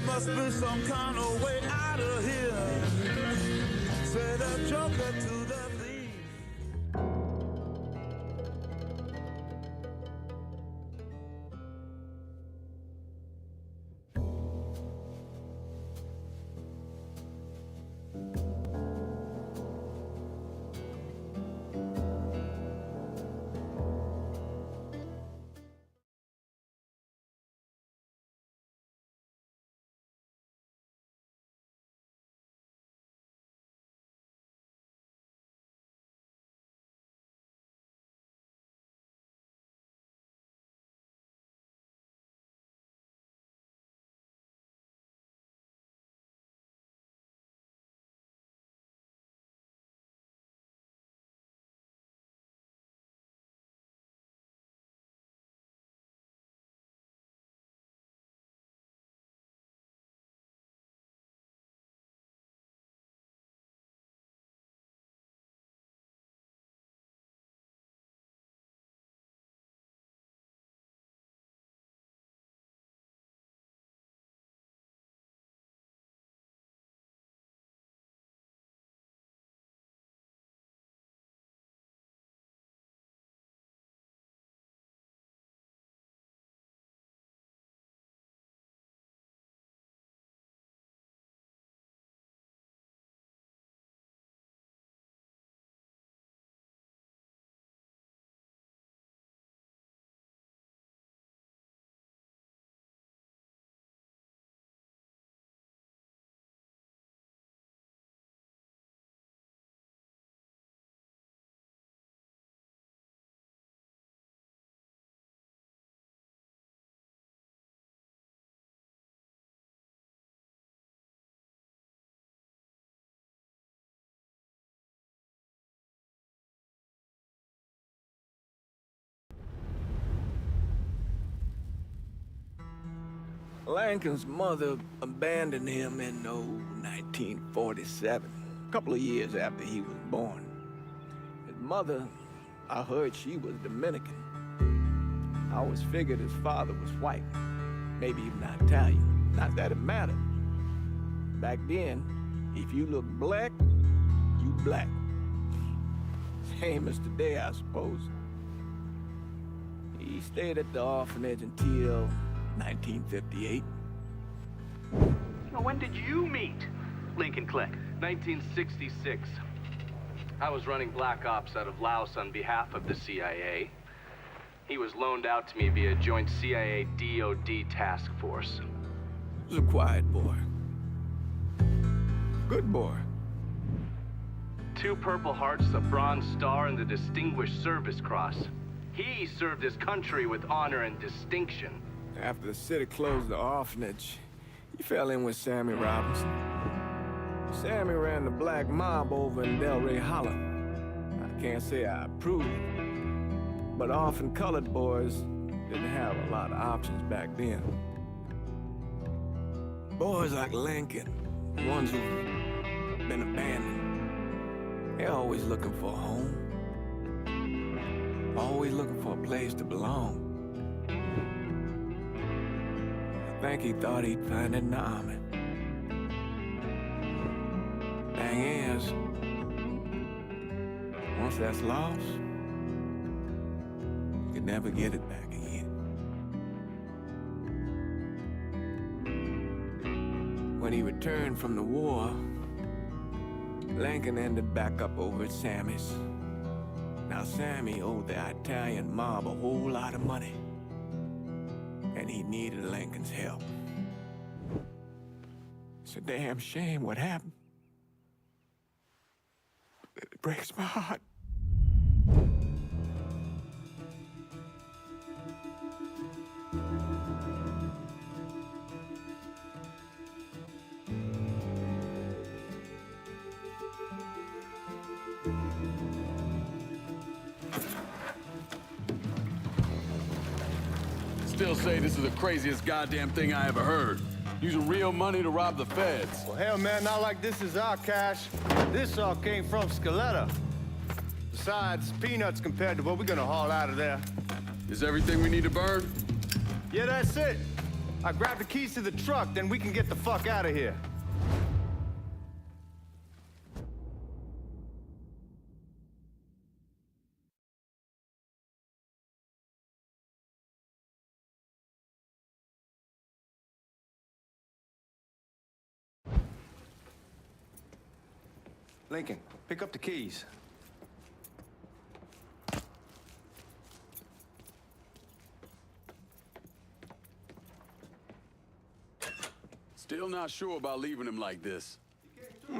must be some kind of way out of here. Say the joker to the thief. Lincoln's mother abandoned him in 1947, a couple of years after he was born. His mother, I heard she was Dominican. I always figured his father was white, maybe even Italian. Not that it mattered. Back then, if you look black, you black. Same as today, I suppose. He stayed at the orphanage until 1958. Now, when did you meet Lincoln Click? 1966. I was running Black Ops out of Laos on behalf of the CIA. He was loaned out to me via joint CIA-DOD task force. He was a quiet boy. Good boy. 2 Purple Hearts, a Bronze Star, and the Distinguished Service Cross. He served his country with honor and distinction. After the city closed the orphanage, he fell in with Sammy Robinson. Sammy ran the black mob over in Delray Hollow. I can't say I approve, but orphan colored boys didn't have a lot of options back then. Boys like Lincoln, ones who've been abandoned, they're always looking for a home. Always looking for a place to belong. I think he thought he'd find it in the army. Thing is, once that's lost, you can never get it back again. When he returned from the war, Lincoln ended back up over at Sammy's. Now, Sammy owed the Italian mob a whole lot of money, and he needed Lincoln's help. It's a damn shame what happened. It breaks my heart. Still say this is the craziest goddamn thing I ever heard. Using real money to rob the feds. Well, hell, man, not like this is our cash. This all came from Scaletta. Besides, peanuts compared to what we're gonna haul out of there. Is everything we need to burn? Yeah, that's it. I grab the keys to the truck, then we can get the fuck out of here. Lincoln, pick up the keys. Still not sure about leaving him like this. All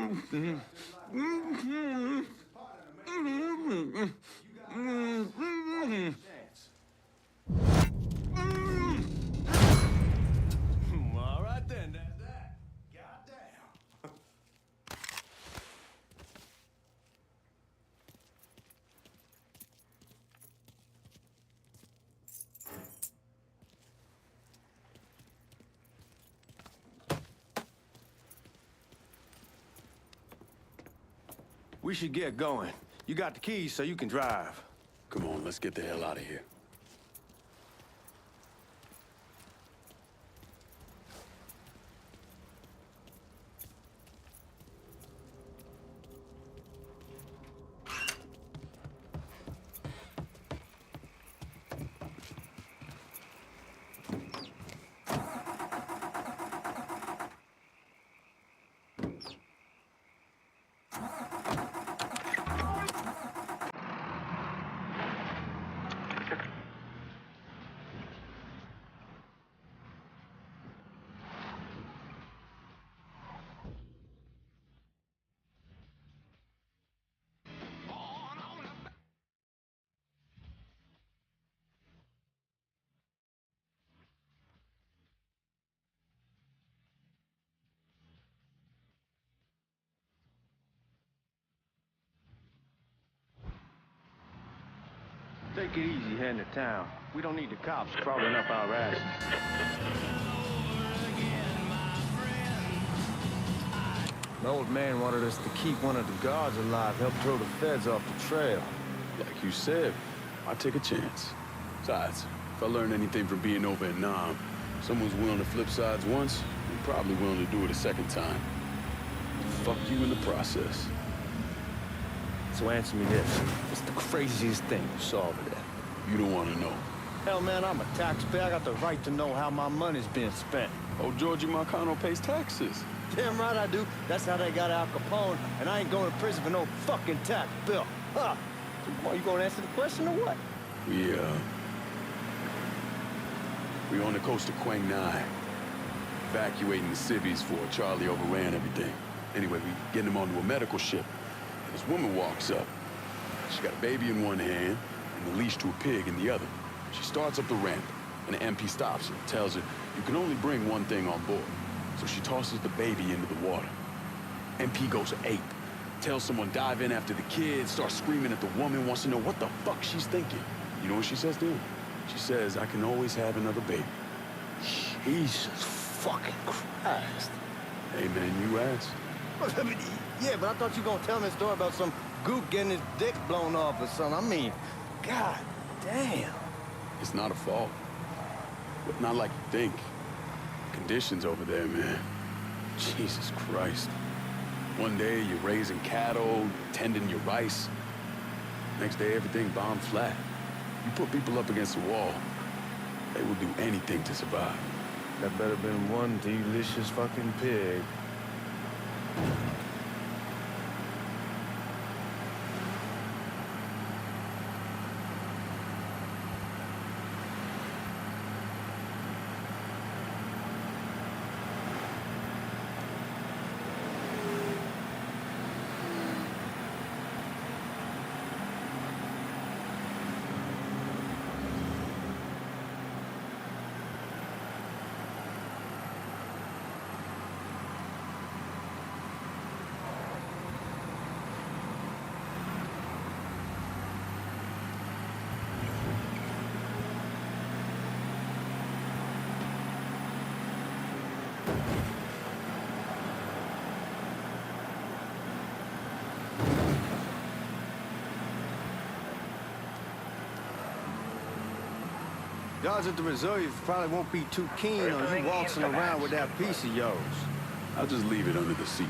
right then, that's that. Goddamn. We should get going. You got the keys so you can drive. Come on, let's get the hell out of here. Take it easy heading to town. We don't need the cops crawling up our asses. The old man wanted us to keep one of the guards alive, help throw the feds off the trail. Like you said, I take a chance. Besides, if I learn anything from being over in Nam, someone's willing to flip sides once, they're probably willing to do it a second time. Fuck you in the process. So answer me this. What's the craziest thing you saw over there? You don't want to know. Hell, man, I'm a taxpayer. I got the right to know how my money's being spent. Oh, Georgie Marcano pays taxes. Damn right I do. That's how they got Al Capone, and I ain't going to prison for no fucking tax bill. Huh? So, boy, you gonna answer the question or what? We on the coast of Quang Nai, evacuating the civvies for Charlie overran everything. Anyway, we getting him onto a medical ship. And this woman walks up. She got a baby in one hand and the leash to a pig in the other. She starts up the ramp, and the MP stops her and tells her, you can only bring one thing on board. So she tosses the baby into the water. MP goes ape. Tells someone dive in after the kid, starts screaming at the woman, wants to know what the fuck she's thinking. You know what she says to him? She says, I can always have another baby. Jesus fucking Christ. Hey man, you asked. Yeah, but I thought you were gonna tell me a story about some gook getting his dick blown off or something. I mean, god damn. It's not a fault. But not like you think. Conditions over there, man. Jesus Christ. One day you're raising cattle, tending your rice. Next day everything bombed flat. You put people up against the wall, they will do anything to survive. That better been one delicious fucking pig. Guards at the reserve probably won't be too keen on you waltzing around with that piece of yours. I'll just leave it under the seat.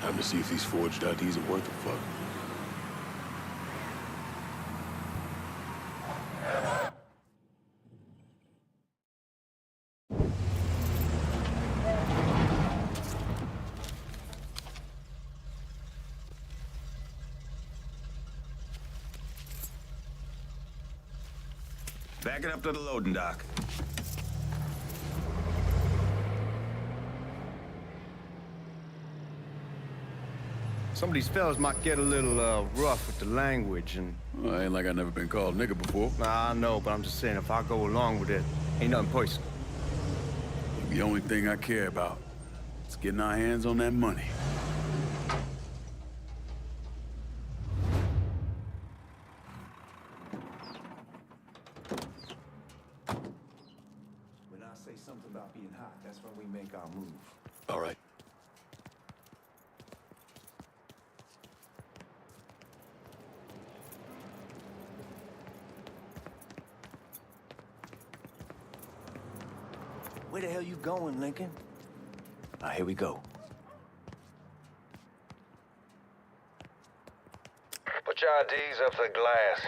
Time to see if these forged IDs are worth a fuck. Back it up to the loading dock. Some of these fellas might get a little rough with the language, and Well, ain't like I never been called nigga before. nah, I know, but I'm just saying if I go along with it, ain't nothing personal. The only thing I care about is getting our hands on that money. When I say something about being hot, that's when we make our move. All right. Where the hell you going, Lincoln? Here we go. Put your IDs up to the glass.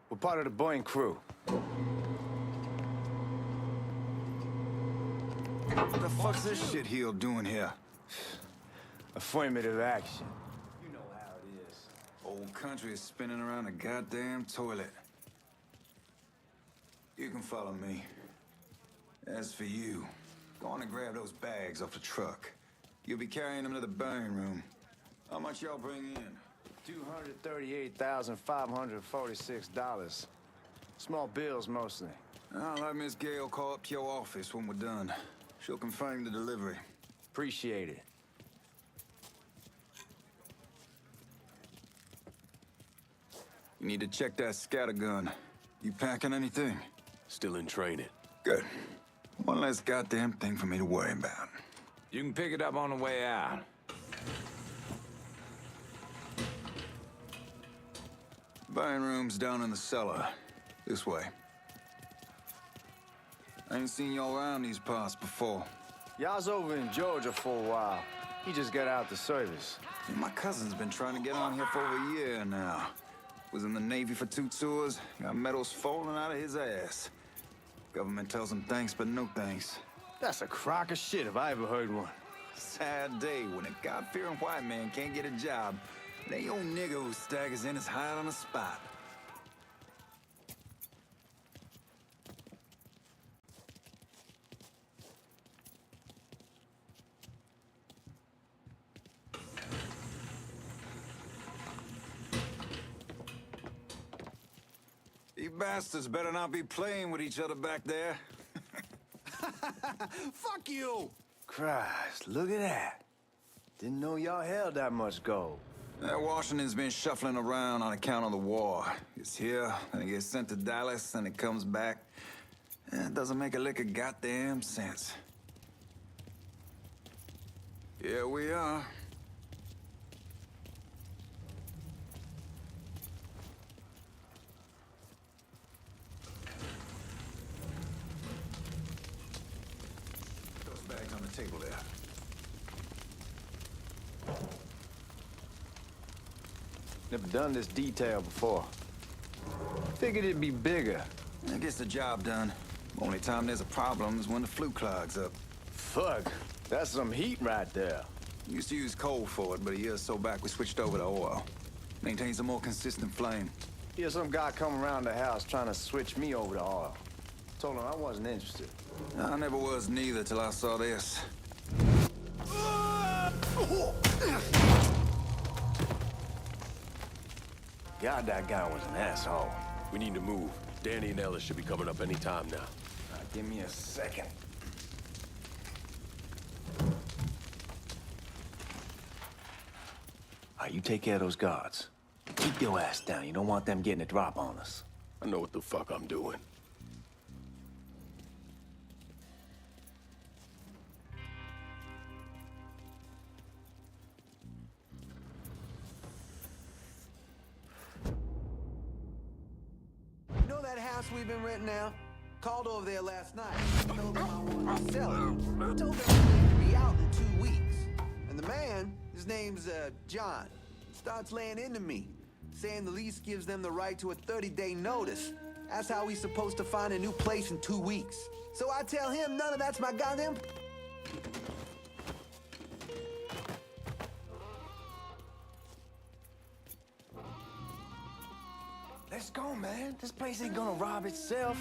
We're part of the Boeing crew. What the fuck's this shitheel doing here? Affirmative action. You know how it is. Old country is spinning around a goddamn toilet. You can follow me. As for you, go on and grab those bags off the truck. You'll be carrying them to the burn room. How much y'all bring in? $238,546. Small bills, mostly. I'll let Miss Gale call up to your office when we're done. She'll confirm the delivery. Appreciate it. You need to check that scatter gun. You packing anything? Still in training. Good. One less goddamn thing for me to worry about. You can pick it up on the way out. Buying room's down in the cellar. This way. I ain't seen y'all around these parts before. Y'all's over in Georgia for a while. He just got out the service. My cousin's been trying to get on here for over a year now. Was in the Navy for 2 tours, got medals falling out of his ass. Government tells him thanks, but no thanks. That's a crock of shit if I ever heard one. Sad day when a God-fearing white man can't get a job. They old nigga who staggers in is hired on the spot. You bastards better not be playing with each other back there. Fuck you! Christ, look at that. Didn't know y'all held that much gold. Washington's been shuffling around on account of the war. It's here, and it gets sent to Dallas, and it comes back. It doesn't make a lick of goddamn sense. Here we are. Those bags on the table there. Never done this detail before. Figured it'd be bigger. That gets the job done. Only time there's a problem is when the flue clogs up. Fuck, that's some heat right there. Used to use coal for it, but a year or so back we switched over to oil. Maintains a more consistent flame. Hear some guy come around the house trying to switch me over to oil. Told him I wasn't interested. I never was neither till I saw this. God, that guy was an asshole. We need to move. Danny and Ellis should be coming up any time now. Give me a second. You take care of those guards. Keep your ass down. You don't want them getting a drop on us. I know what the fuck I'm doing. house we've been renting out. Called over there last night. Told them I wanted to sell it. Told them it needed to be out in 2 weeks. And the man, his name's John, starts laying into me, saying the lease gives them the right to a 30-day notice. That's how he's supposed to find a new place in 2 weeks. So I tell him none of that's my goddamn... Let's go, man. This place ain't gonna rob itself.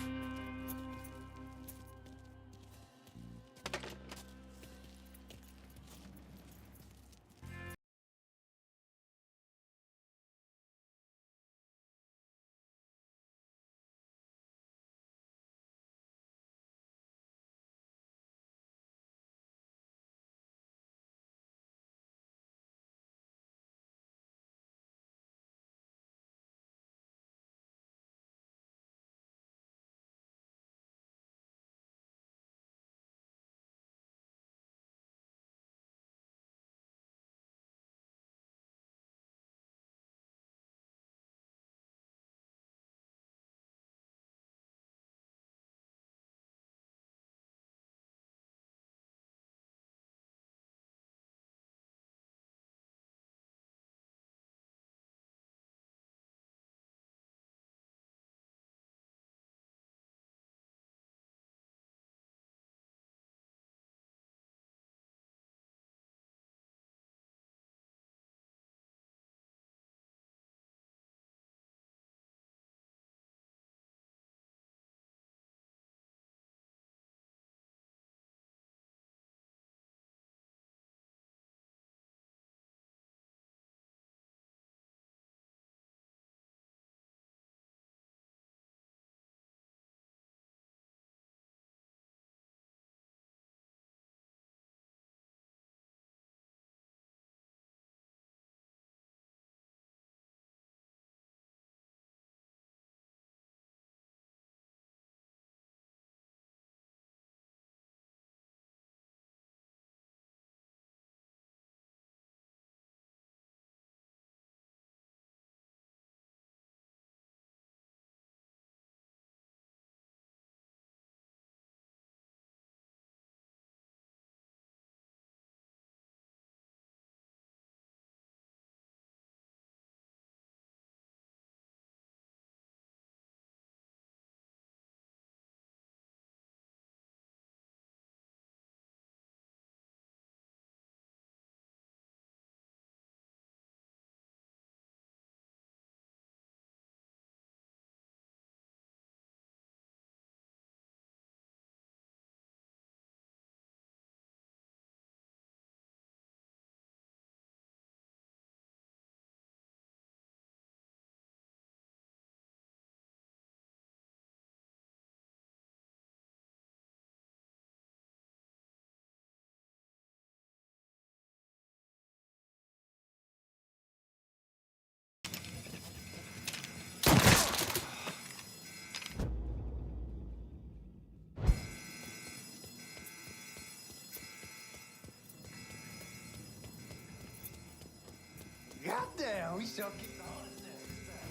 Goddamn, we sure kicked the hardest ass.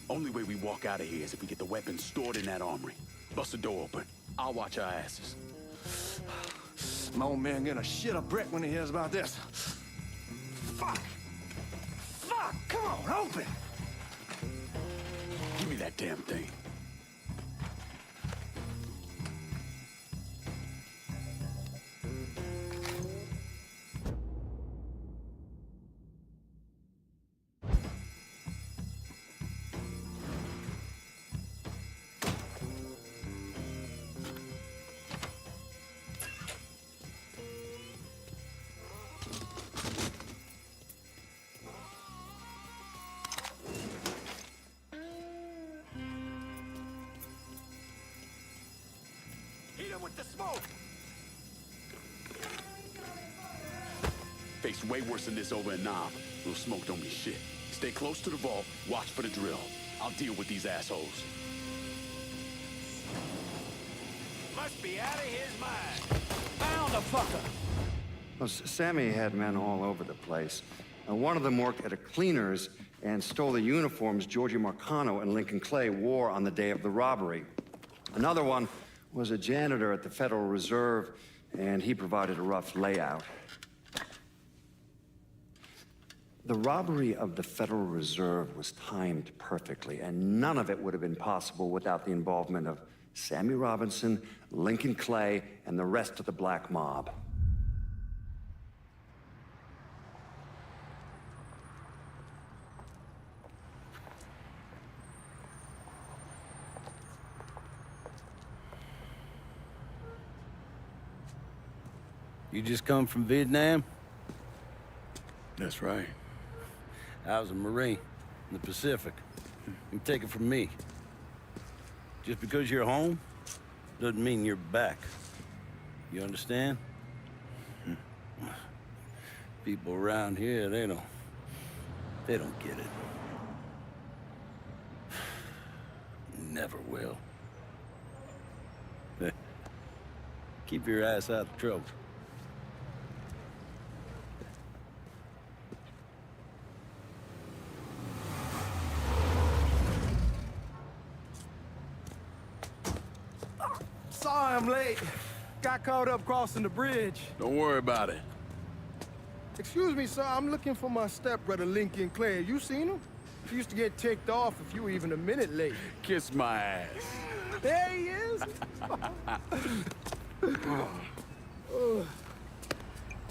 Only way we walk out of here is if we get the weapons stored in that armory. Bust the door open. I'll watch our asses. My old man gonna shit a brick when he hears about this. Fuck! Fuck! Come on, open! Give me that damn thing. With the smoke! Face way worse than this over in Nam. Little smoke don't mean shit. Stay close to the vault, watch for the drill. I'll deal with these assholes. Must be out of his mind. Found a fucker! Well, Sammy had men all over the place. One of them worked at a cleaner's and stole the uniforms Georgie Marcano and Lincoln Clay wore on the day of the robbery. Another one was a janitor at the Federal Reserve, and he provided a rough layout. The robbery of the Federal Reserve was timed perfectly, and none of it would have been possible without the involvement of Sammy Robinson, Lincoln Clay, and the rest of the black mob. You just come from Vietnam? That's right. I was a Marine in the Pacific. You take it from me. Just because you're home doesn't mean you're back. You understand? People around here, they don't get it. Never will. Keep your ass out of trouble. Sorry I'm late. Got caught up crossing the bridge. Don't worry about it. Excuse me, sir. I'm looking for my stepbrother, Lincoln Clay. You seen him? He used to get ticked off if you were even a minute late. Kiss my ass. There he is.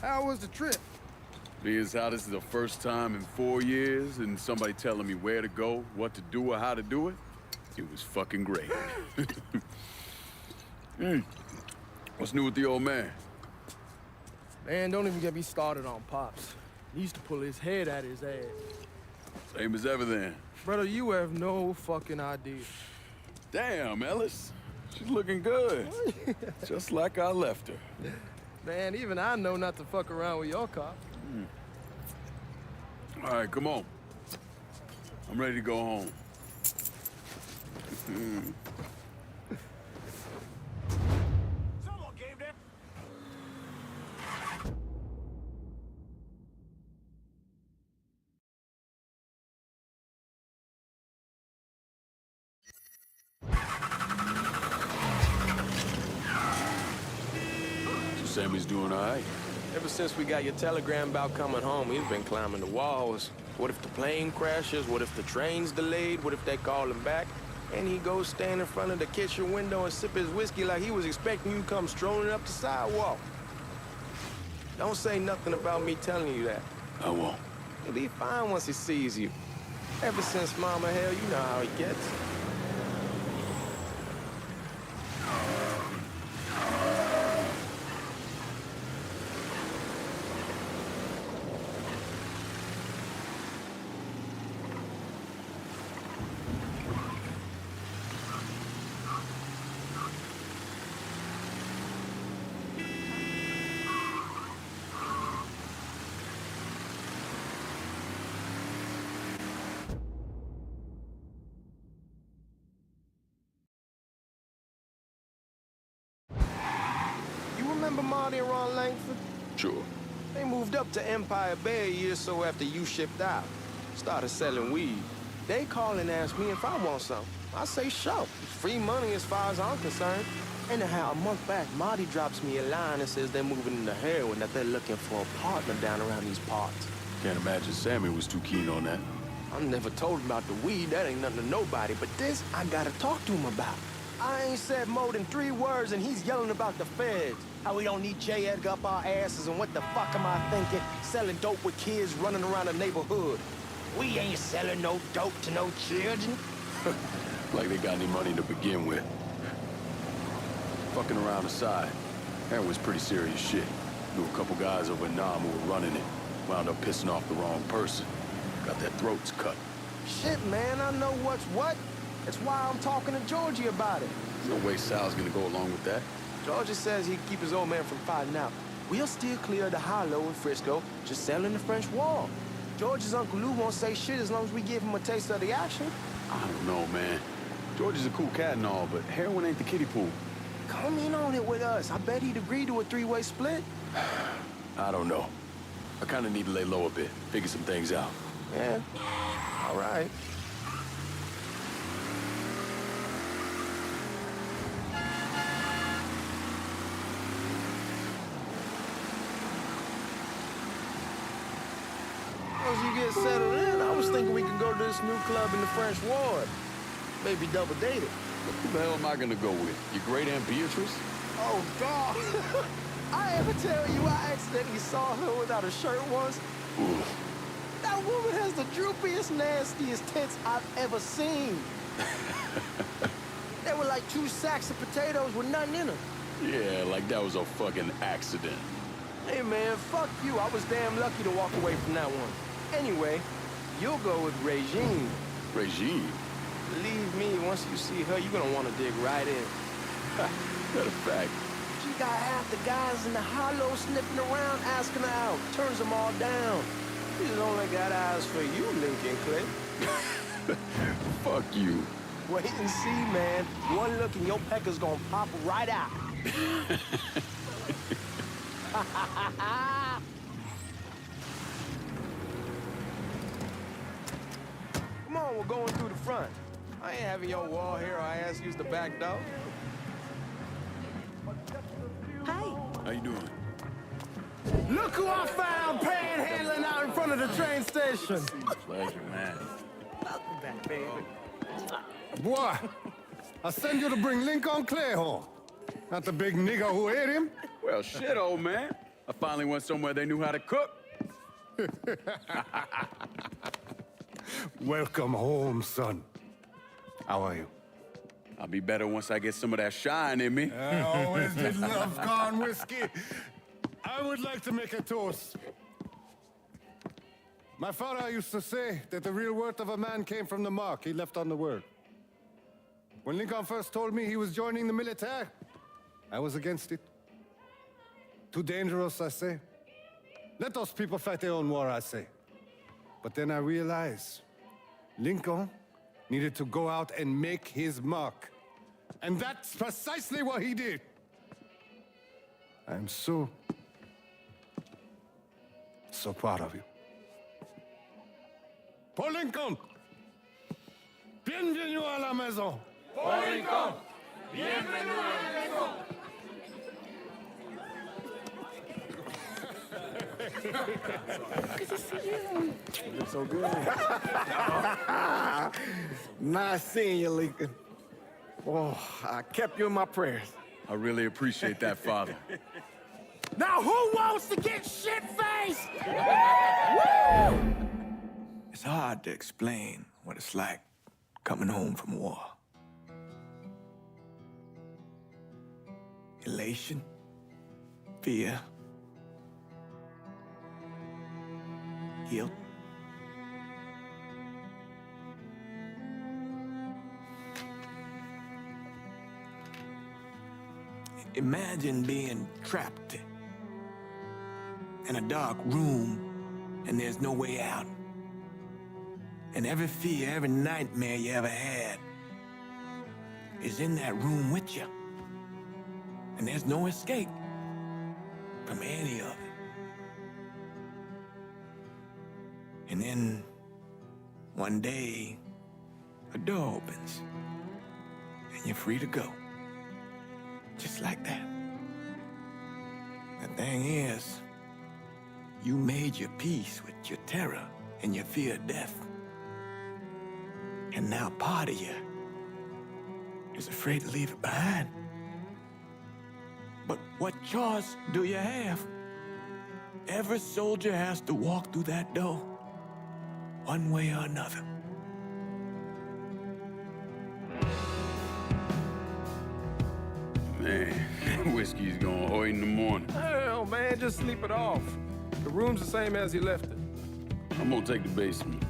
How was the trip? Being as how this is the first time in 4 years and somebody telling me where to go, what to do, or how to do it, it was fucking great. What's new with the old man? Man, don't even get me started on Pops. He used to pull his head out his ass. Same as ever then. Brother, you have no fucking idea. Damn, Ellis. She's looking good. Just like I left her. Man, even I know not to fuck around with your cop. All right, come on. I'm ready to go home. Someone came there. So Sammy's doing all right? Ever since we got your telegram about coming home, he's been climbing the walls. What if the plane crashes? What if the train's delayed? What if they call him back? And he goes stand in front of the kitchen window and sip his whiskey like he was expecting you to come strolling up the sidewalk. Don't say nothing about me telling you that. I won't. He'll be fine once he sees you. Ever since Mama Hell, you know how he gets. Remember Marty and Ron Langford? Sure. They moved up to Empire Bay a year or so after you shipped out. Started selling weed. They call and ask me if I want some. I say, sure. It's free money as far as I'm concerned. Anyhow, a month back, Marty drops me a line and says they're moving into heroin, that they're looking for a partner down around these parts. Can't imagine Sammy was too keen on that. I never told him about the weed. That ain't nothing to nobody. But this, I gotta talk to him about. I ain't said more than 3 words, and he's yelling about the feds. How we don't need J. Edgar up our asses, and what the fuck am I thinking? Selling dope with kids running around the neighborhood. We ain't selling no dope to no children. Like they got any money to begin with. Fucking around aside, heroin's pretty serious shit. Knew a couple guys over in Nam who were running it. Wound up pissing off the wrong person. Got their throats cut. Shit, man, I know what's what. That's why I'm talking to Georgie about it. There's no way Sal's gonna go along with that. Georgie says he'd keep his old man from fighting out. We'll still clear the hollow in Frisco, just selling the French Wall. George's Uncle Lou won't say shit as long as we give him a taste of the action. I don't know, man. George is a cool cat and all, but heroin ain't the kiddie pool. Come in on it with us. I bet he'd agree to a 3-way split. I don't know. I kind of need to lay low a bit, figure some things out. Yeah, all right. long as you get settled in, I was thinking we could go to this new club in the French Ward. Maybe double date it. Who the hell am I gonna go with? Your great Aunt Beatrice? Oh, God. I ever tell you I accidentally saw her without a shirt once? Oof. That woman has the droopiest, nastiest tits I've ever seen. They were like 2 sacks of potatoes with nothing in them. Yeah, like that was a fucking accident. Hey, man, fuck you. I was damn lucky to walk away from that one. Anyway, you'll go with Regine. Regine? Believe me, once you see her, you're gonna want to dig right in. Matter of fact. She got half the guys in the hollow sniffing around asking her out. Turns them all down. She's only got eyes for you, Lincoln Clay. Fuck you. Wait and see, man. One look and your pecker's gonna pop right out. Come on, we're going through the front. I ain't having your wall here or I ask use the back door. Hi. How you doing? Look who I found panhandling out in front of the train station. Pleasure, man. Welcome back, baby. Boy, I send you to bring Lincoln Clay home. Not the big nigger who ate him. Well, shit, old man. I finally went somewhere they knew how to cook. Welcome home, son. How are you? I'll be better once I get some of that shine in me. I always did love corn whiskey. I would like to make a toast. My father used to say that the real worth of a man came from the mark he left on the world. When Lincoln first told me he was joining the military, I was against it. Too dangerous, I say. Let those people fight their own war, I say. But then I realized Lincoln needed to go out and make his mark. And that's precisely what he did. I'm so proud of you. Paul Lincoln! Bienvenue à la maison! Paul Lincoln, bienvenue à la maison. Good to see you. You look so good. Nice seeing you, Lincoln. Oh, I kept you in my prayers. I really appreciate that, Father. Now who wants to get shit-faced? It's hard to explain what it's like coming home from war. Elation, fear, guilt. Imagine being trapped in a dark room and there's no way out. And every fear, every nightmare you ever had is in that room with you. And there's no escape from any of it. And then one day, a door opens and you're free to go. Just like that. The thing is, you made your peace with your terror and your fear of death. And now part of you is afraid to leave it behind. But what choice do you have? Every soldier has to walk through that door, one way or another. Man, whiskey's going hoy in the morning. Hell, man, just sleep it off. The room's the same as you left it. I'm gonna take the basement.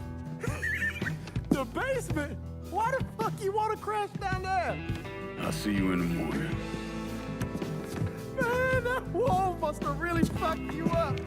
The basement? Why the fuck you want to crash down there? I'll see you in the morning. Man, that wall must have really fucked you up.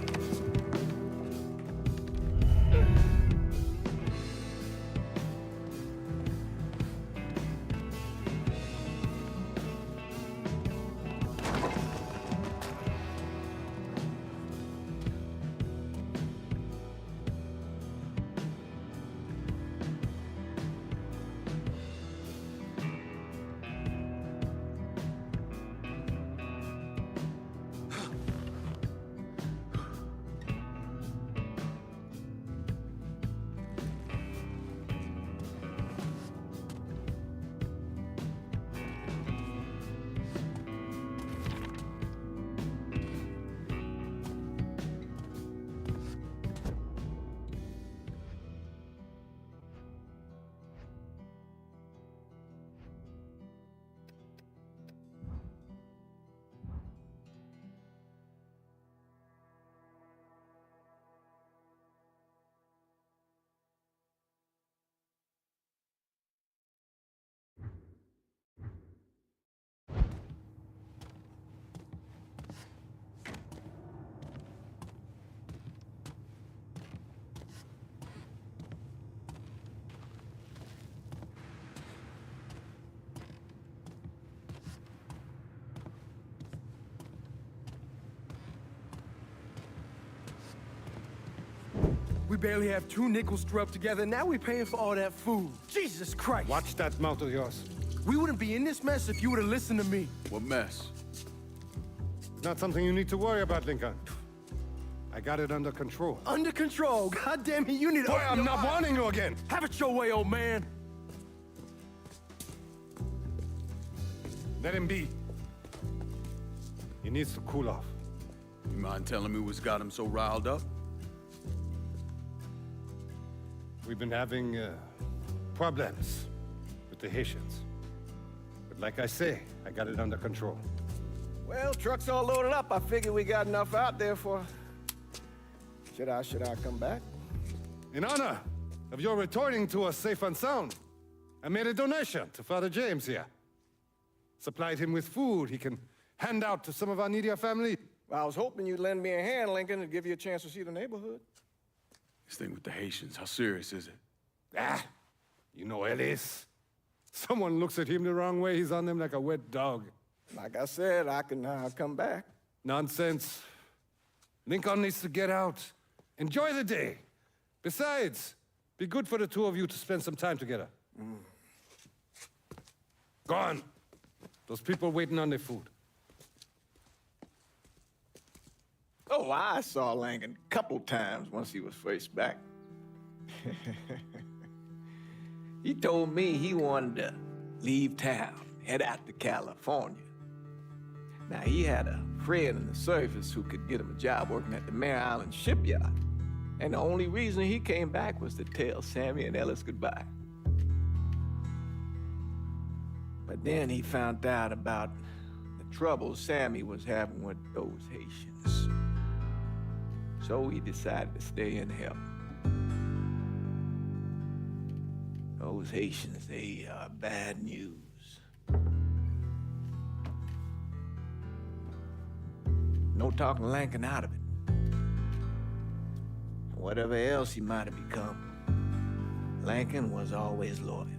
We barely have 2 nickels to rub together, now we're paying for all that food. Jesus Christ! Watch that mouth of yours. We wouldn't be in this mess if you would have listened to me. What mess? It's not something you need to worry about, Lincoln. I got it under control. Under control. God damn it, you need to Boy, open I'm your not eyes. warning you again. Have it your way, old man. Let him be. He needs to cool off. You mind telling me what's got him so riled up? We've been having problems with the Haitians. But like I say, I got it under control. Well, truck's all loaded up. I figure we got enough out there for... Should I come back? In honor of your returning to us safe and sound, I made a donation to Father James here. Supplied him with food he can hand out to some of our needier family. Well, I was hoping you'd lend me a hand, Lincoln, and give you a chance to see the neighborhood. This thing with the Haitians, how serious is it? Ah, you know Ellis. Someone looks at him the wrong way, he's on them like a wet dog. Like I said, I can come back. Nonsense. Lincoln needs to get out. Enjoy the day. Besides, be good for the two of you to spend some time together. Go on. Those people waiting on their food. Oh, I saw Lincoln a couple times once he was first back. He told me he wanted to leave town, head out to California. Now, he had a friend in the service who could get him a job working at the Mare Island shipyard. And the only reason he came back was to tell Sammy and Ellis goodbye. But then he found out about the trouble Sammy was having with those Haitians. So he decided to stay and help. Those Haitians, they are bad news. No talking Lincoln out of it. Whatever else he might have become, Lincoln was always loyal. You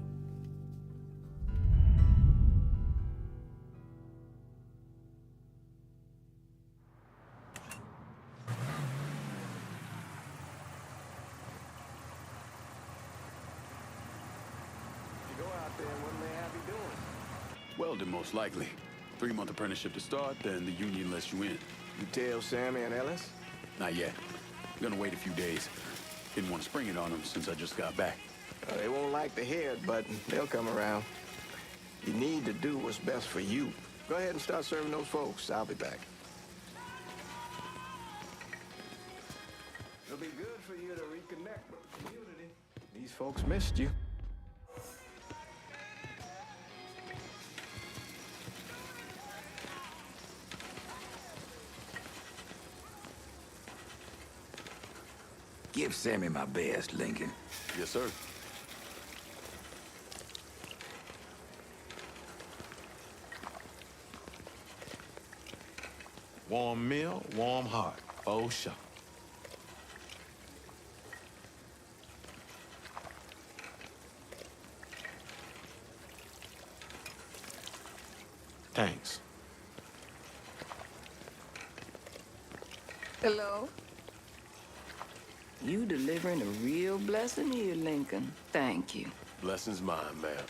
go out there, what may I be doing? Welding, most likely. 3-month apprenticeship to start, then the union lets you in. You tell Sammy and Ellis? Not yet. I'm gonna wait a few days. Didn't want to spring it on them since I just got back. They won't like to hear it, but they'll come around. You need to do what's best for you. Go ahead and start serving those folks. I'll be back. It'll be good for you to reconnect with the community. These folks missed you. Give Sammy my best, Lincoln. Yes, sir. Warm meal, warm heart. Oh, sure. Thanks. Hello? You delivering a real blessing here, Lincoln. Thank you. Blessing's mine, ma'am.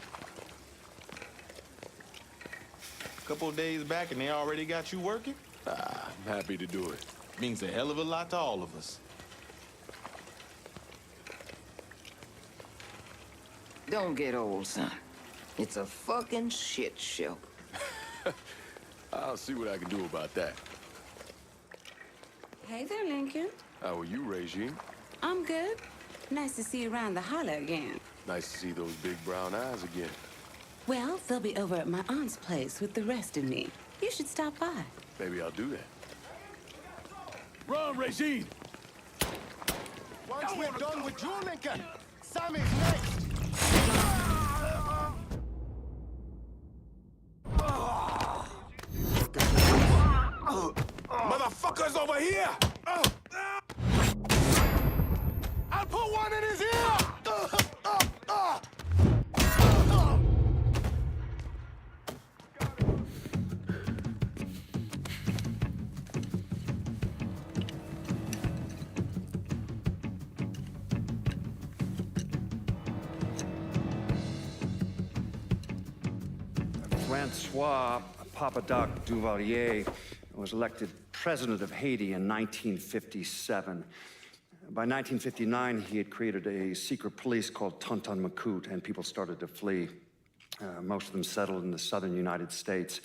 Couple of days back and they already got you working? I'm happy to do it. Means a hell of a lot to all of us. Don't get old, son. It's a fucking shit show. I'll see what I can do about that. Hey there, Lincoln. How are you, Regine? I'm good. Nice to see you around the holler again. Nice to see those big brown eyes again. Well, they'll be over at my aunt's place with the rest of me. You should stop by. Maybe I'll do that. Run, Regine! Once we're done with you, Lincoln, Sammy's next. Motherfuckers over here! I'll put one in his ear! Francois Papadoc Duvalier was elected president of Haiti in 1957. By 1959, he had created a secret police called Tonton Macoute, and people started to flee. Most of them settled in the southern United States.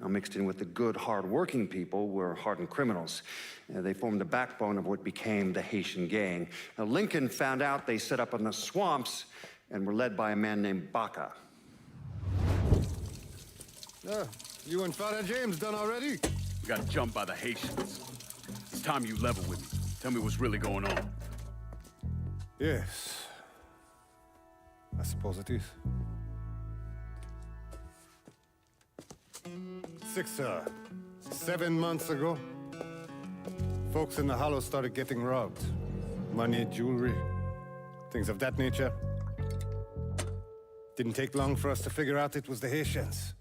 Now, mixed in with the good, hard-working people were hardened criminals. They formed the backbone of what became the Haitian gang. Now, Lincoln found out they set up in the swamps and were led by a man named Baca. You and Father James done already? We got jumped by the Haitians. It's time you level with me. Tell me what's really going on. Yes. I suppose it is. 7 months ago, folks in the Hollow started getting robbed. Money, jewelry, things of that nature. Didn't take long for us to figure out it was the Haitians.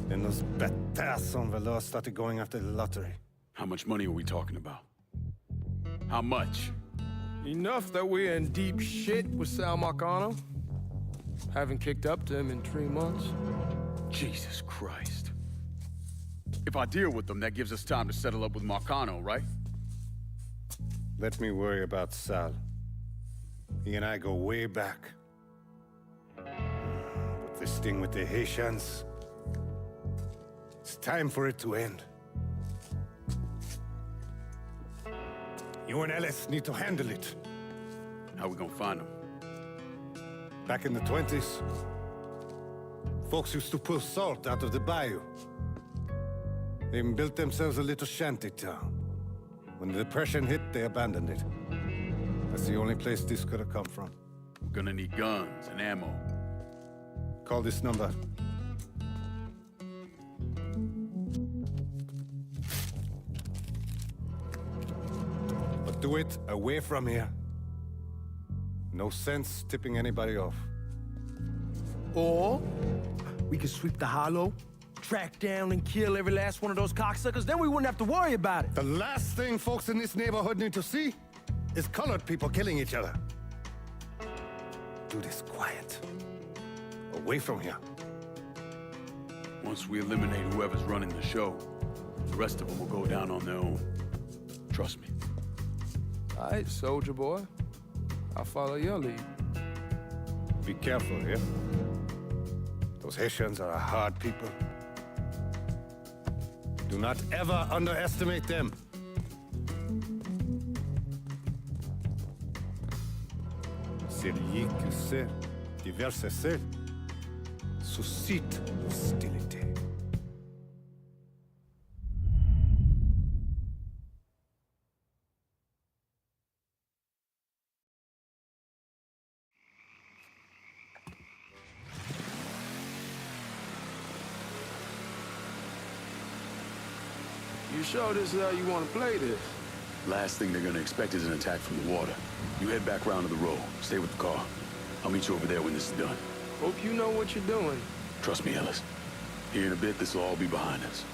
Then those bâtards en velours started going after the lottery. How much money are we talking about? How much? Enough that we're in deep shit with Sal Marcano. Haven't kicked up to him in 3 months. Jesus Christ. If I deal with them, that gives us time to settle up with Marcano, right? Let me worry about Sal. He and I go way back. But this thing with the Haitians, it's time for it to end. You and Ellis need to handle it. How we gonna find them? Back in the 20s, folks used to pull salt out of the bayou. They even built themselves a little shanty town. When the Depression hit, they abandoned it. That's the only place this could have come from. We're gonna need guns and ammo. Call this number. But do it away from here. No sense tipping anybody off. Or we could sweep the Hollow, track down and kill every last one of those cocksuckers, then we wouldn't have to worry about it. The last thing folks in this neighborhood need to see is colored people killing each other. Do this quiet. Away from here. Once we eliminate whoever's running the show, the rest of them will go down on their own. Trust me. All right, soldier boy. I'll follow your lead. Be careful here. Those Haitians are a hard people. Do not ever underestimate them. Celui qui sait diverser seul suscite hostilité. You sure this is how you want to play this? Last thing they're gonna expect is an attack from the water. You head back round to the road. Stay with the car. I'll meet you over there when this is done. Hope you know what you're doing. Trust me, Ellis. Here in a bit, this will all be behind us.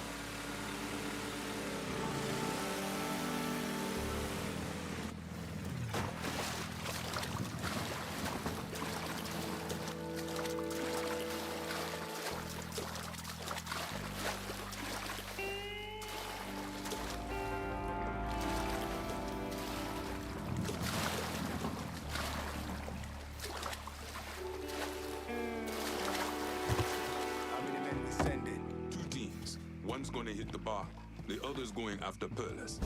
One's gonna hit the bar, the other's going after Perlas.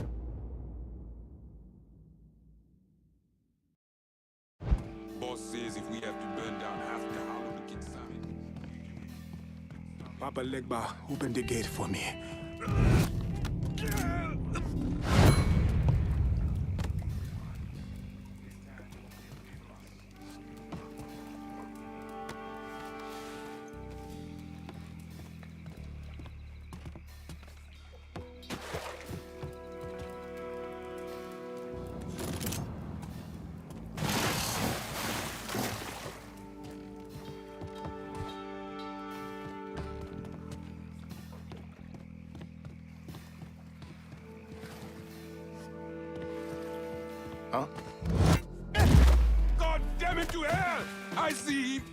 Boss says if we have to burn down half the Hollow to get Simon. Papa Legba, open the gate for me. Huh? God damn it to hell! I see him!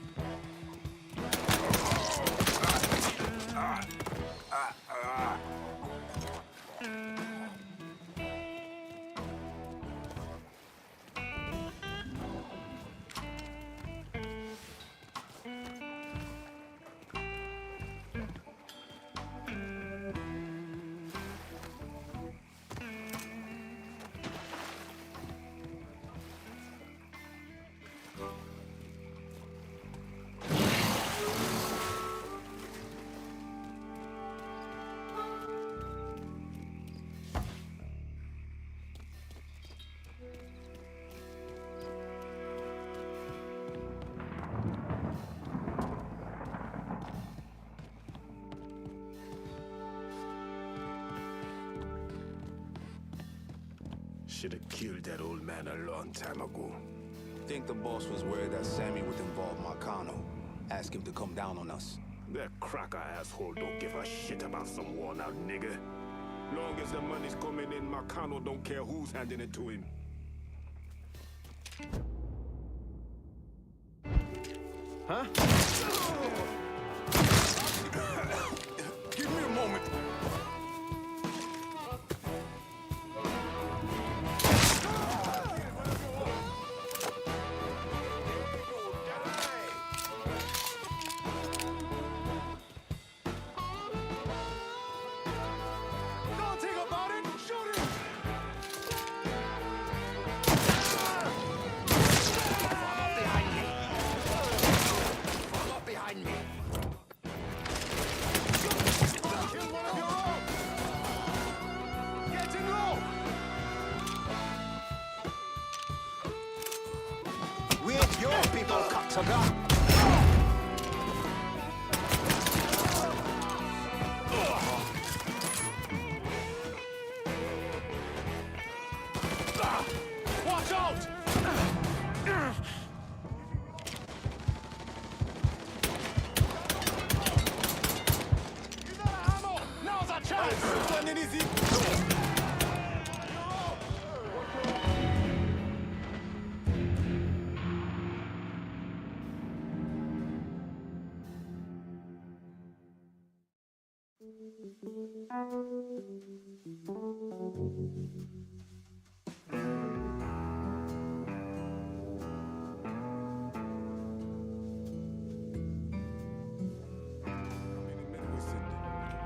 Should have killed that old man a long time ago. Think the boss was worried that Sammy would involve Marcano. Ask him to come down on us. That cracker asshole don't give a shit about some worn-out nigga. Long as the money's coming in, Marcano don't care who's handing it to him. Huh? Give me a moment. Where's your people, cocksucker? Watch out! Now's our chance! Run it easy!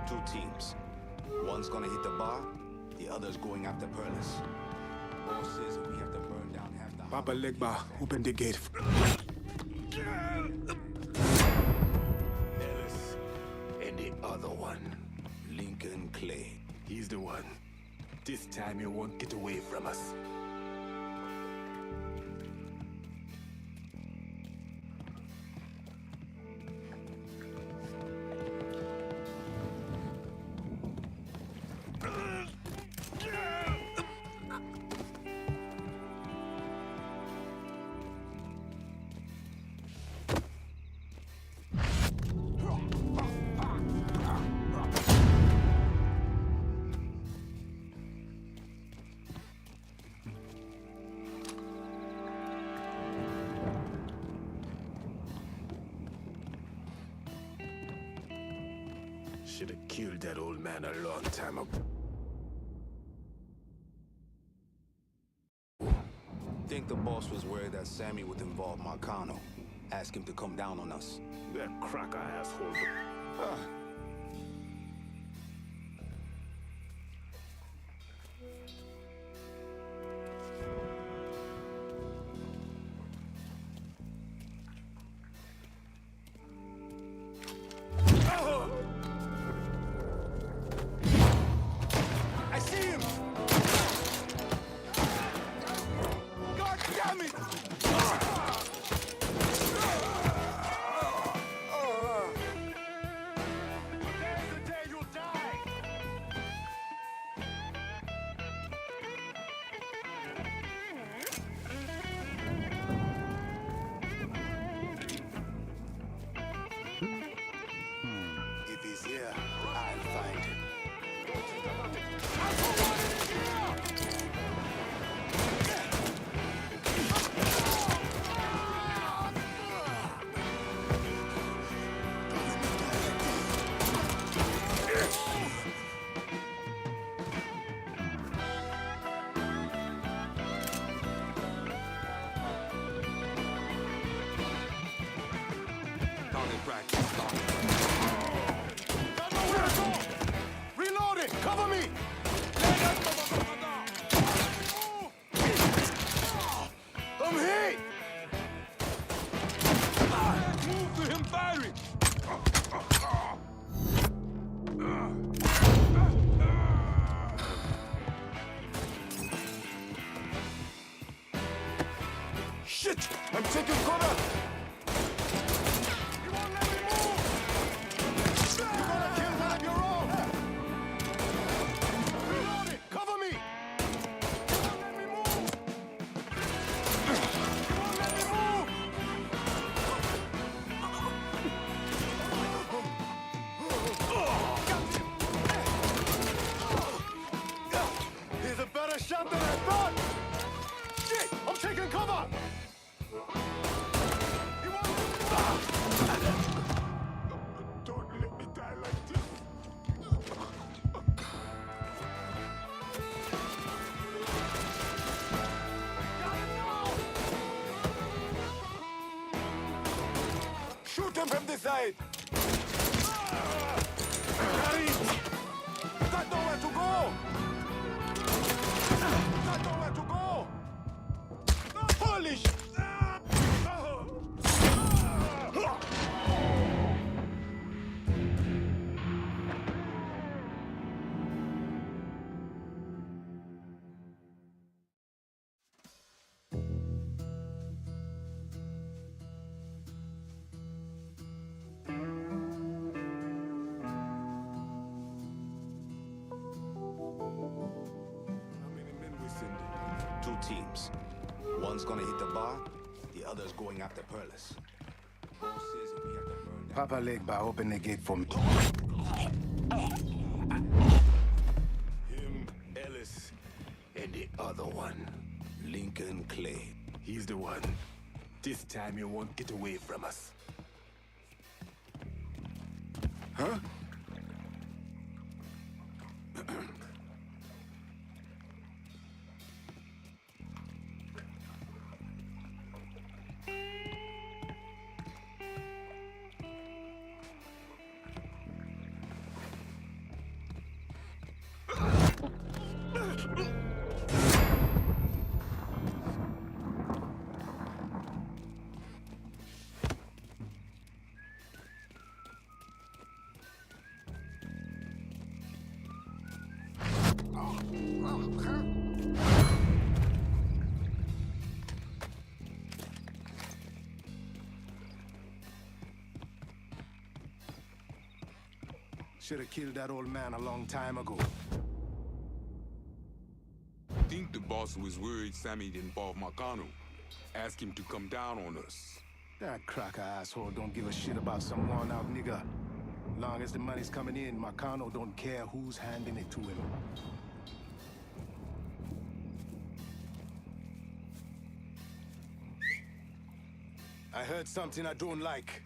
Two teams. One's gonna hit the bar, the other's going after Perlis. Boss says we have to burn down half the... Papa Legba, open the gate. Ellis. And the other one, Lincoln Clay. He's the one. This time he won't get away from us. Should have killed that old man a long time ago. Think the boss was worried that Sammy would involve Marcano. Ask him to come down on us. That cracker asshole. I see him! God damn it! practice started. Got nowhere to go! Reloading! Cover me! I'm hit! Move to him firing! Shit! I'm taking cover! You won't let me move! You're gonna kill one of your own! Reloading! Cover me! You won't let me move! You won't let me move! He's a better shot than I thought! Shit! I'm taking cover! Don't let me die like this. Shoot him from the side! Carry! Got nowhere to go! Got nowhere to go! Holy sh... Two teams. One's gonna hit the bar, the other's going after Perlis. Boss says if we have to burn down... Papa Legba, open the gate for me. Him, Ellis, and the other one, Lincoln Clay. He's the one. This time you won't get away from us. Huh? Should have killed that old man a long time ago. I think the boss was worried Sammy didn't involve Marcano. Ask him to come down on us. That cracker asshole don't give a shit about some worn-out nigga. Long as the money's coming in, Marcano don't care who's handing it to him. I heard something I don't like.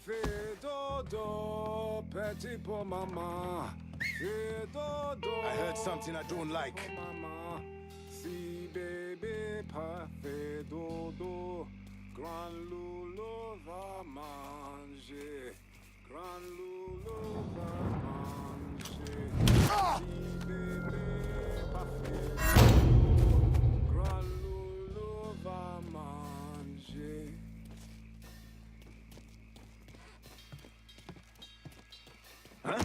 Fedodo Petit pour maman. C'est dodo. I heard something I don't like. Maman. Si bébé pas fait dodo. Grand loulou va manger. Grand loulou va manger. Si bébé pas fait dodo. Grand loulou va manger. Huh?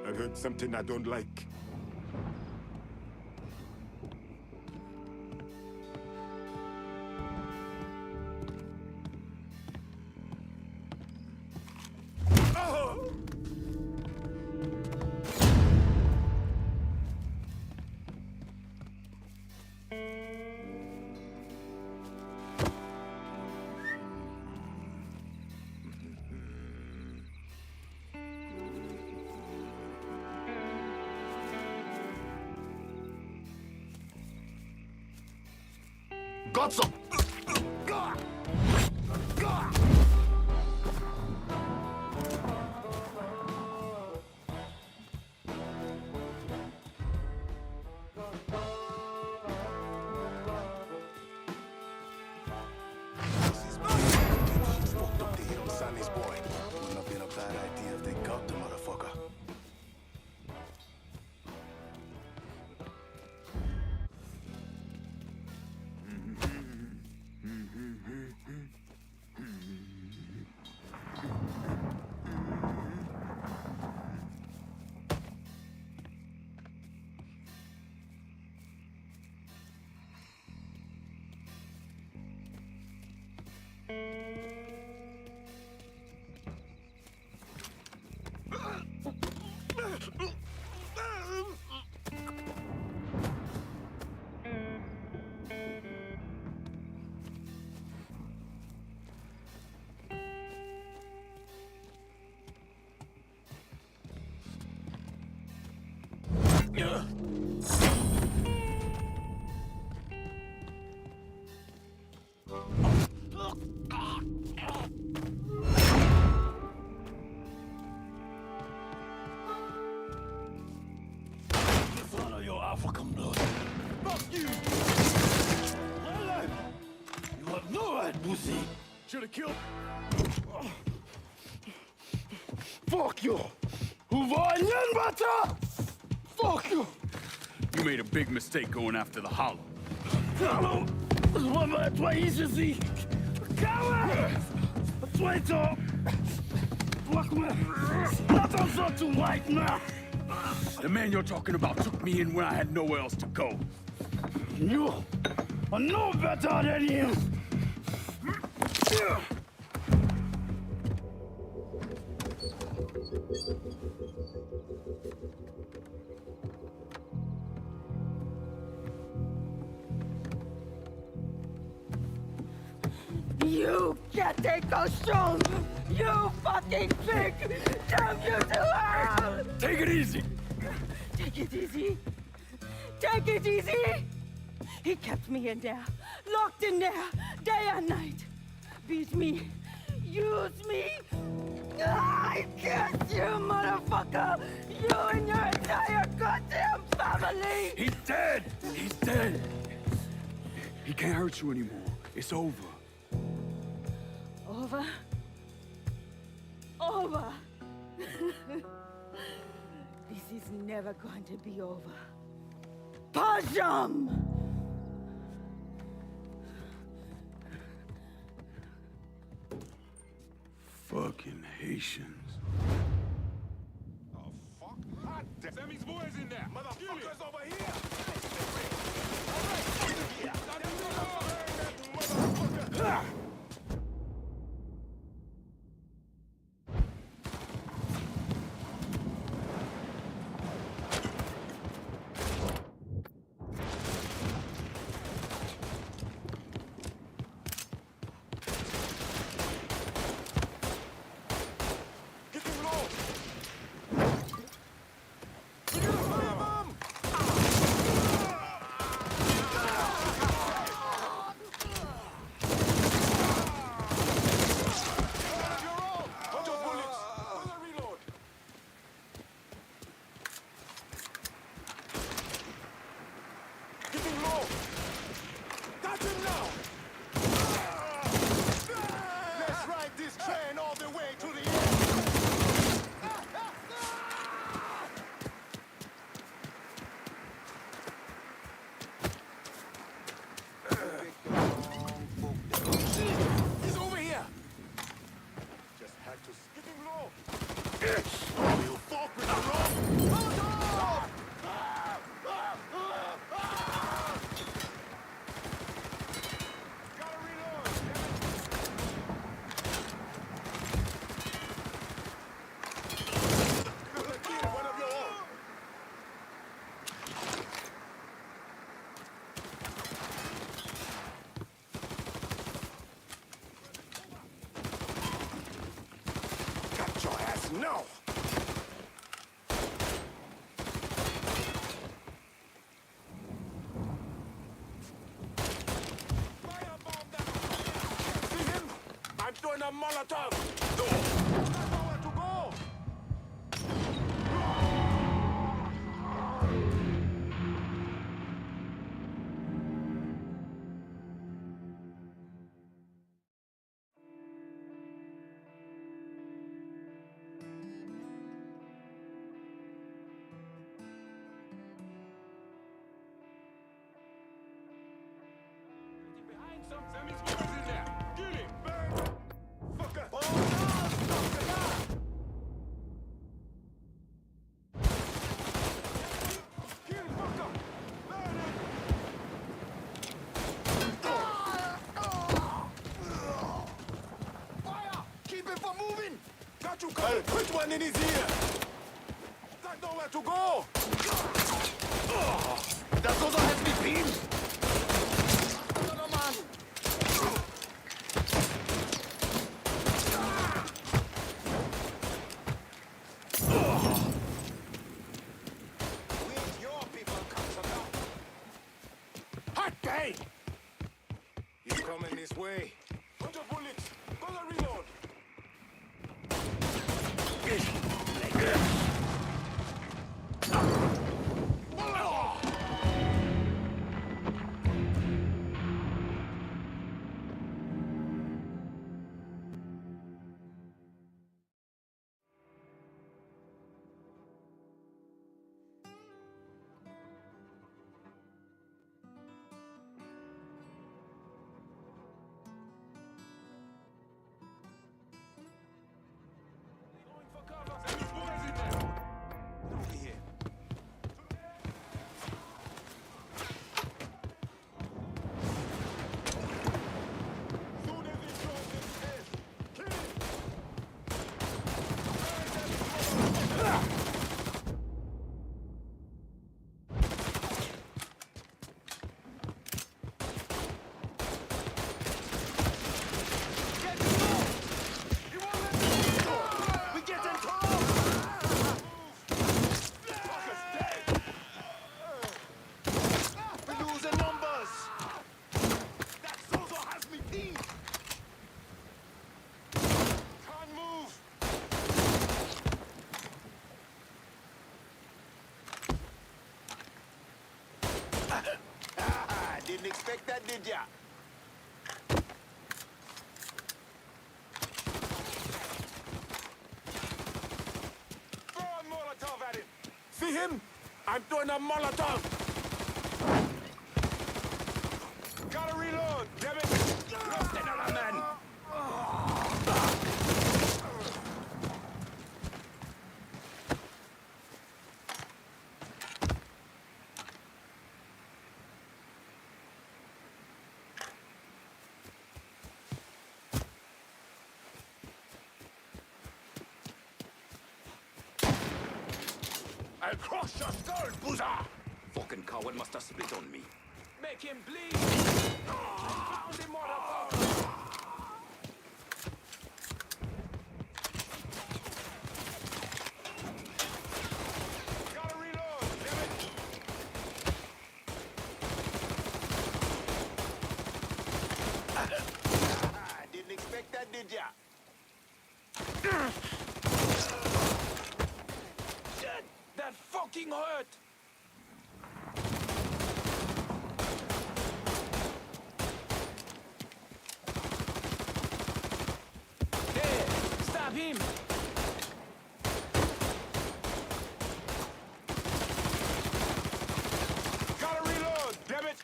I heard something I don't like. Got some! Fucked up the hit on Sammy's boy. Wouldn't have been a bad idea if they got the motherfucker. Follow your African blood. Fuck you! My life! You have no right, pussy! Should have killed. Fuck you! Who var ingen bättre? Fuck you! You made a big mistake going after the Hollow. Hollow! Vad var det ici? Coward! Traitor! Fuck me! Not on to white man! The man you're talking about took me in when I had nowhere else to go. You are no better than him! You can't take those stones! You fucking pig! Damn you to hell! Take it easy! Take it easy! Take it easy! He kept me in there, locked in there, day and night. Beat me, use me. I guess you, motherfucker! You and your entire goddamn family! He's dead! He's dead! He can't hurt you anymore. It's over. Over? Over! This is never going to be over. Pajam! Fucking Haitians. Sammy's boys in there. Motherfuckers over here. No! See him? I'm throwing a Molotov! No! There's nowhere to go! Sammy's boys in there. Kill him. Fucker! Kill fucker! Fire! Keep him from moving! Got you covered! Put one in his ear! Got nowhere to go! Das also has me beamed! He's coming this way. 100 bullets. Gonna reload. Didn't expect that, did ya? Throw a Molotov at him! See him? I'm throwing a Molotov! Reload! Damn it! Lost another man! I'll crush your skull, Boozer! Fucking coward must have spit on me. Make him bleed! I found him, motherfucker! Gotta reload, damn it! Didn't expect that, did ya? Shit! That fucking hurt! There! Stop him! Gotta reload, damn it!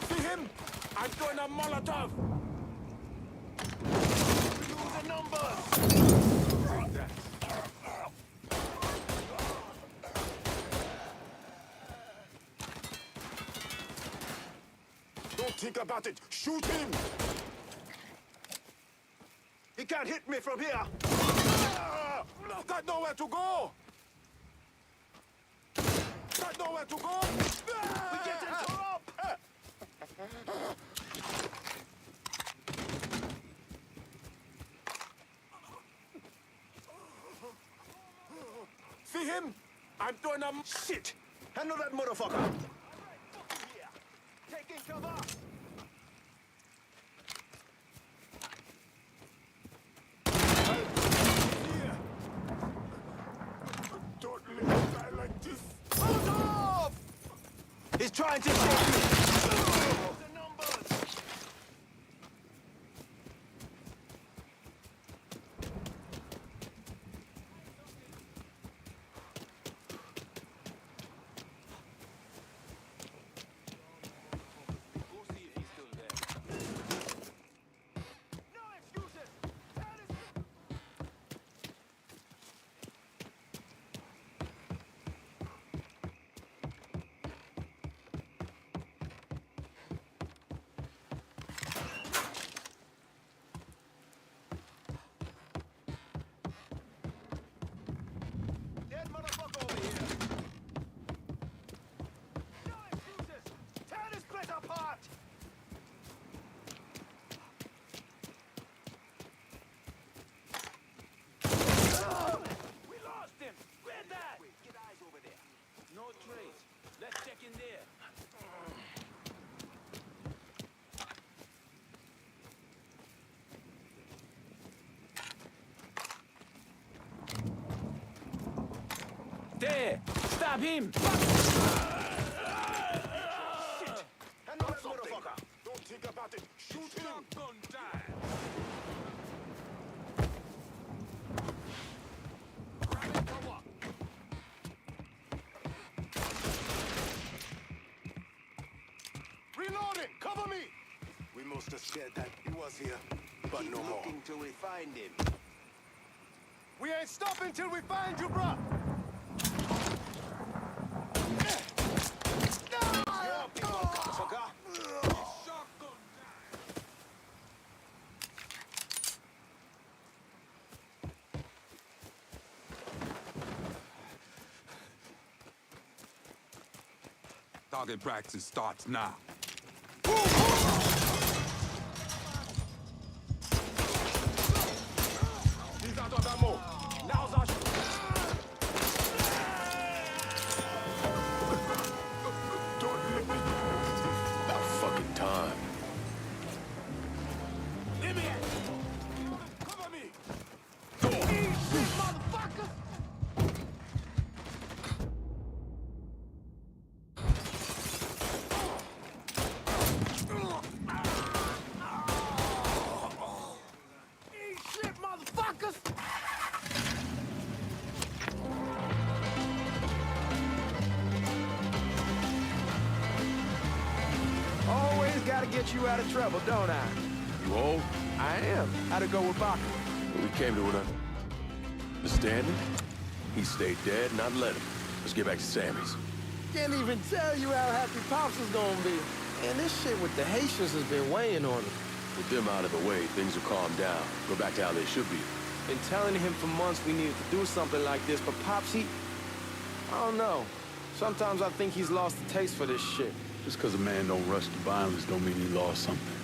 See him? I'm throwing a Molotov! Lose the numbers! Don't think about it. Shoot him! He can't hit me from here! Got nowhere to go! Got nowhere to go! We get into up! See him? I'm throwing a shit! Handle that motherfucker! Taking cover! Don't let me die like this! Hold off! He's trying to take me! The numbers! Let's check in there. There! Stop him! Shit! Handle that motherfucker! Don't think about it! Shoot him! Gun die! Reloading! Cover me! We must have scared that he was here, but no more. Looking till we find him. We ain't stopping till we find you, bruh! Target practice starts now. He's out of ammo. Now's our Don't let me. About fucking time. Leave me. Cover me. Eat shit, motherfucker. Eat shit, motherfuckers. get you out of trouble, don't I? You old? I am. How'd it go with Baca? We came to an understanding. He stayed dead, and I'd let him. Let's get back to Sammy's. Can't even tell you how happy Pops is gonna be. And this shit with the Haitians has been weighing on him. With them out of the way, things will calm down. Go back to how they should be. Been telling him for months we needed to do something like this, but Pops, I don't know. Sometimes I think he's lost the taste for this shit. Just because a man don't rush to violence don't mean he lost something.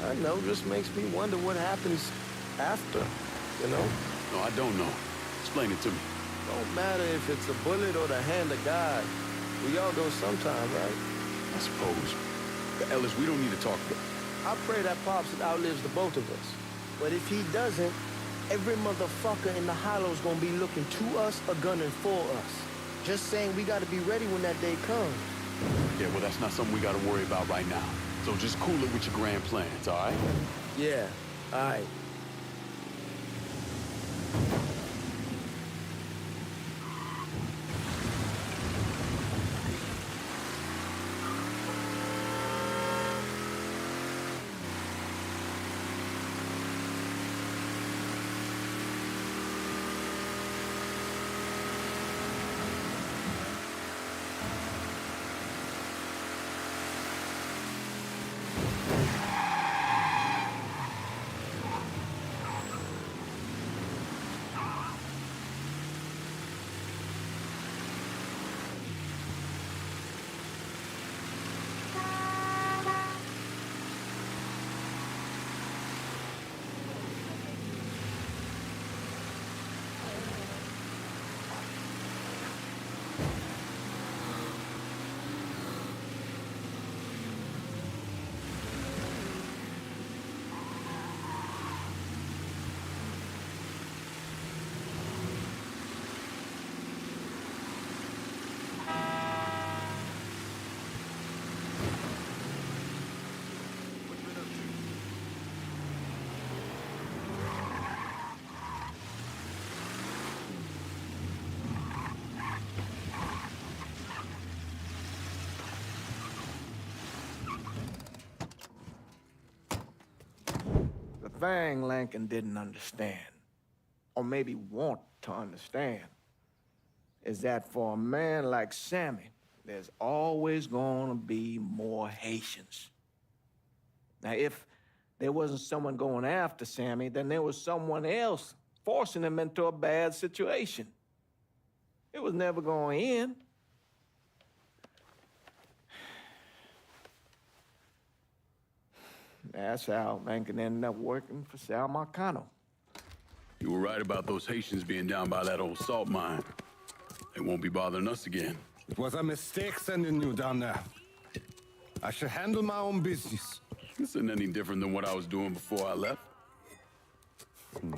I know, just makes me wonder what happens after, you know? No, I don't know. Explain it to me. Don't matter if it's a bullet or the hand of God. We all go sometime, right? I suppose. But Ellis, we don't need to talk about... I pray that Pops outlives the both of us. But if he doesn't, every motherfucker in the hollow's gonna be looking to us or gunning for us. Just saying we gotta be ready when that day comes. Yeah, well, that's not something we gotta worry about right now. So just cool it with your grand plans, all right? Yeah, all right. The thing Lincoln didn't understand, or maybe want to understand, is that for a man like Sammy, there's always gonna be more Haitians. Now, if there wasn't someone going after Sammy, then there was someone else forcing him into a bad situation. It was never going to end. That's how Lincoln ended up working for Sal Marcano. You were right about those Haitians being down by that old salt mine. They won't be bothering us again. It was a mistake sending you down there. I should handle my own business. This isn't any different than what I was doing before I left.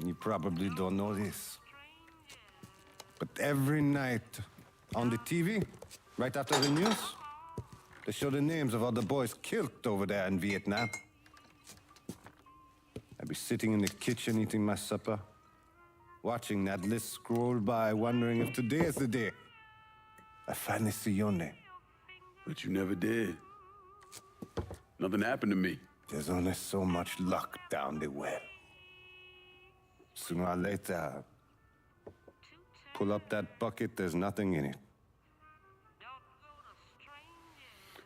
You probably don't know this. But every night on the TV, right after the news, they show the names of all the boys killed over there in Vietnam. I'd be sitting in the kitchen eating my supper, watching that list scroll by, wondering if today is the day I finally see your name. But you never did. Nothing happened to me. There's only so much luck down the well. Sooner or later, pull up that bucket, there's nothing in it.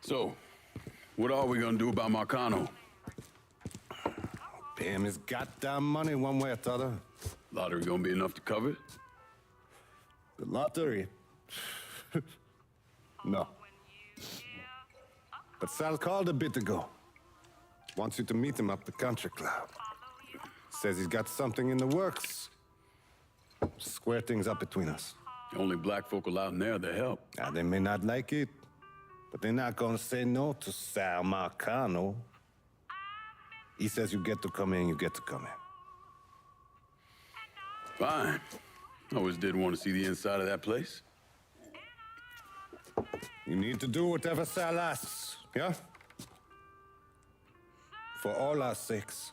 So, what are we gonna do about Marcano? Pay him his goddamn money one way or the other. Lottery gonna be enough to cover it? The lottery? No. But Sal called a bit ago. Wants you to meet him up the country club. Says he's got something in the works. Square things up between us. The only black folk allowed in there to help. Now, they may not like it, but they're not gonna say no to Sal Marcano. He says you get to come in, you get to come in. Fine. I always did want to see the inside of that place. You need to do whatever Sal asks, yeah? For all our sakes.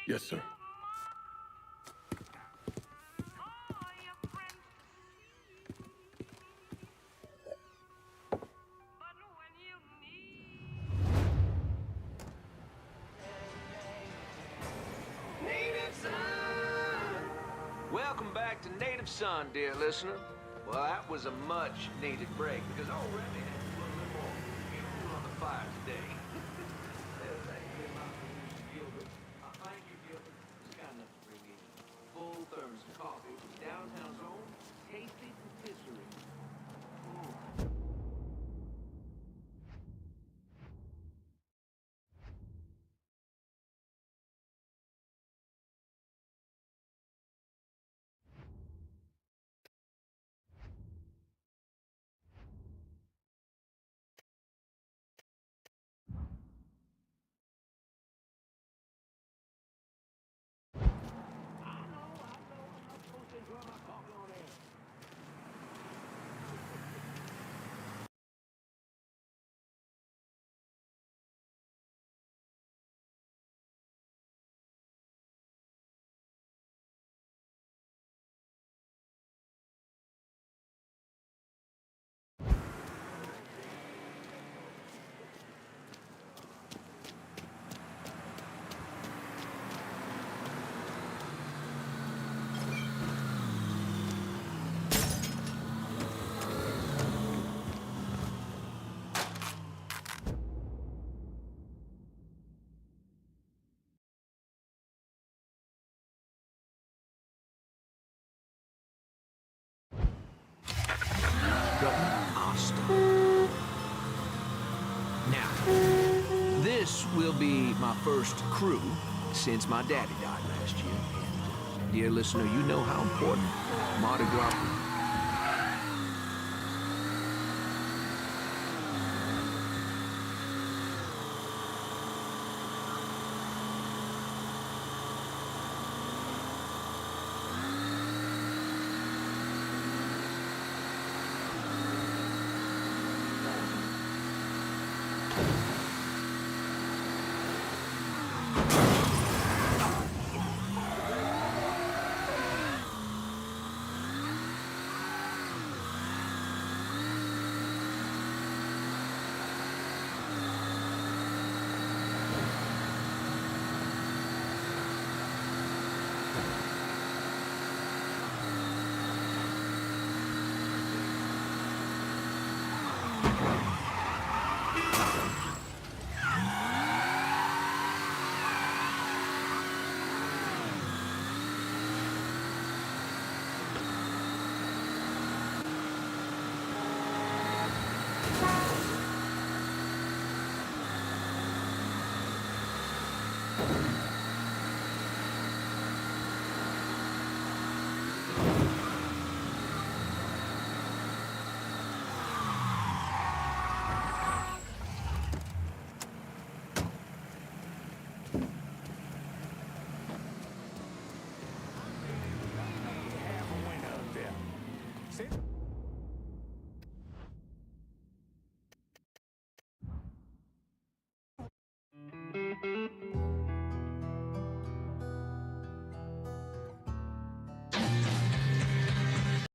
Yes, sir. Welcome back to Native Son, dear listener. Well, that was a much-needed break, because already had to put a little more fuel on the fire today. Thank you, Gilbert. It's kind enough to bring in full thermos of coffee from downtown's own tasty patisserie. Now, this will be my first crew since my daddy died last year. And, dear listener, you know how important Mardi Gras is. Sit.